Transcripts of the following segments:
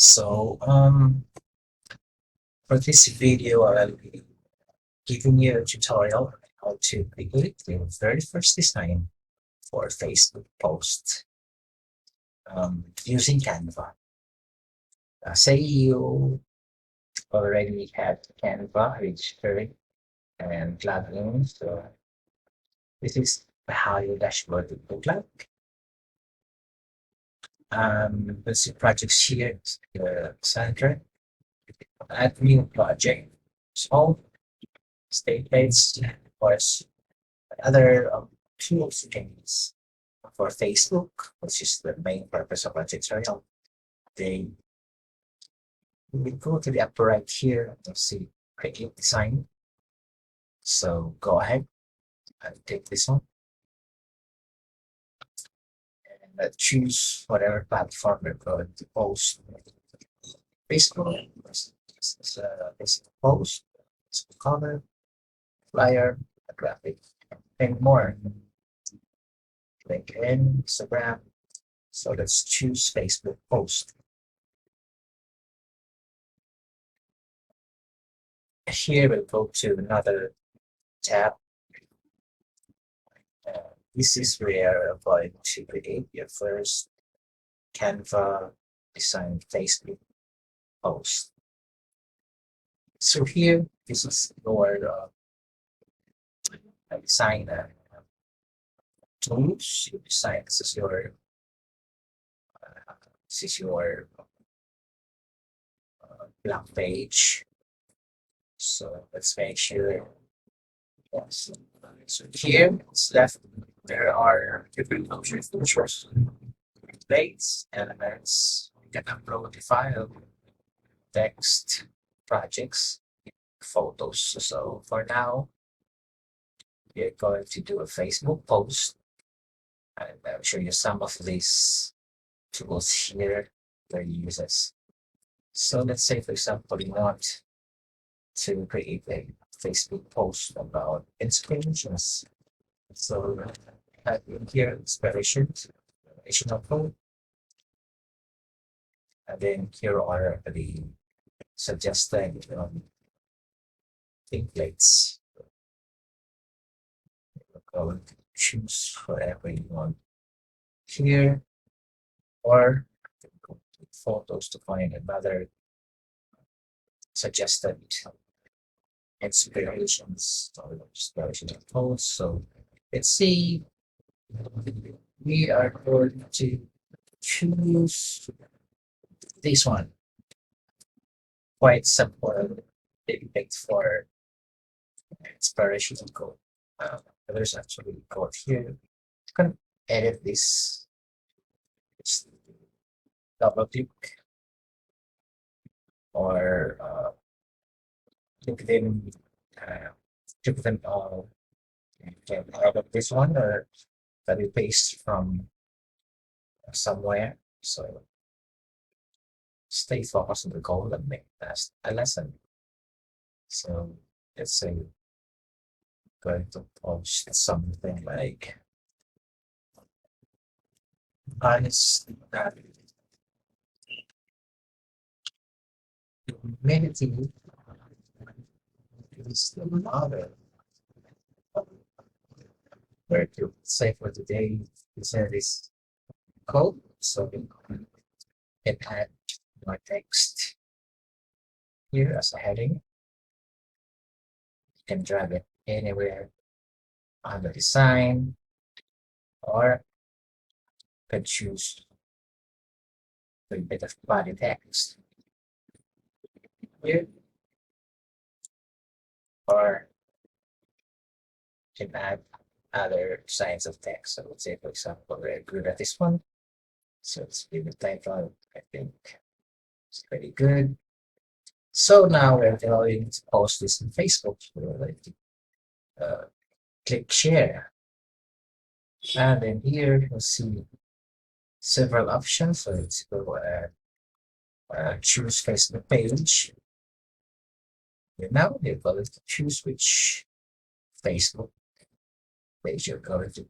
So, for this video, I'll be giving you a tutorial on how to create your very first design for Facebook post using Canva. Say you already have Canva registered and logged in, so this is how your dashboard would look like. Let's see projects here, the center, add new project, small state dates, of course, other tools you can use for Facebook, which is the main purpose of our tutorial. They we go to the upper right here and see create design. So go ahead and take this one and choose whatever platform you're going to post. Facebook, this is a basic post, Facebook cover, flyer, a graphic, and more. LinkedIn, Instagram. So let's choose Facebook post. Here we'll go to another tab. This is where you're going to create your first Canva design Facebook post. So here, this is your design tools. You design this is your blank page. So let's make sure. Yes. So here it's left. There are different options, features, plates, elements. You can upload the file, text, projects, photos. So for now, we're going to do a Facebook post, and I'll show you some of these tools here that you use this. So let's say, for example, you want to create a Facebook post about inspirations. So type in here inspirations, inspirational code, and then here are the suggested templates. You're going to choose whatever you want here, or go to photos to find another suggested inspirations or inspirational posts. So let's see, we are going to choose this one. Quite simple template for inspirational code. There's actually code here. You can edit this. Just double click or click them. Click them all. You can edit this one or can you paste from somewhere. So stay focused on the goal and make that a lesson. So let's say going to post something like honest humanity is the mother. Where to say for today, we said this code, so we can add my text here as a heading. You can drag it anywhere on the design, or you can choose a bit of body text here, or you can add other signs of text. So let's say, for example, we're good at this one. So let's give it title. I think it's pretty good. So now we're going to post this in Facebook. We're going to click share. And then here you'll see several options. So let's go choose Facebook page. And now you're going to choose which Facebook page you're going to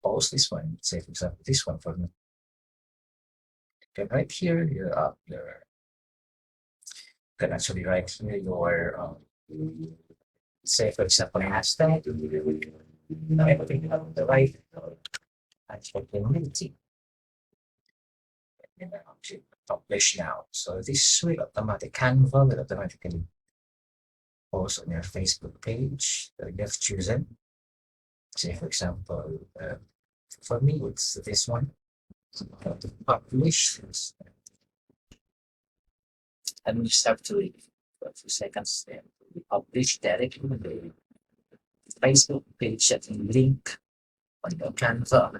post this one. Say, for example, this one for me. Okay, right here, you can actually write here your, say for example, hashtag, everything on the right, hashtag community, and then to publish now. So this will automatic Canva will automatically post on your Facebook page that you have chosen. Say for example, for me it's this one. To publish this, and we just have to wait for a few seconds. Then we publish directly on the Facebook page that you link on your Canva.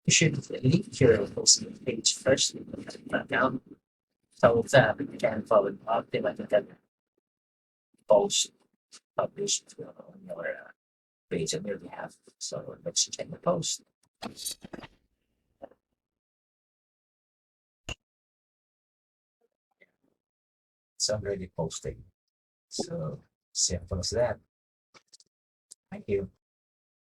You should link your Facebook page first down so that Canva will automatically post publish on your page on your behalf. So let's check the post. It's already posted. So simple as that. Thank you.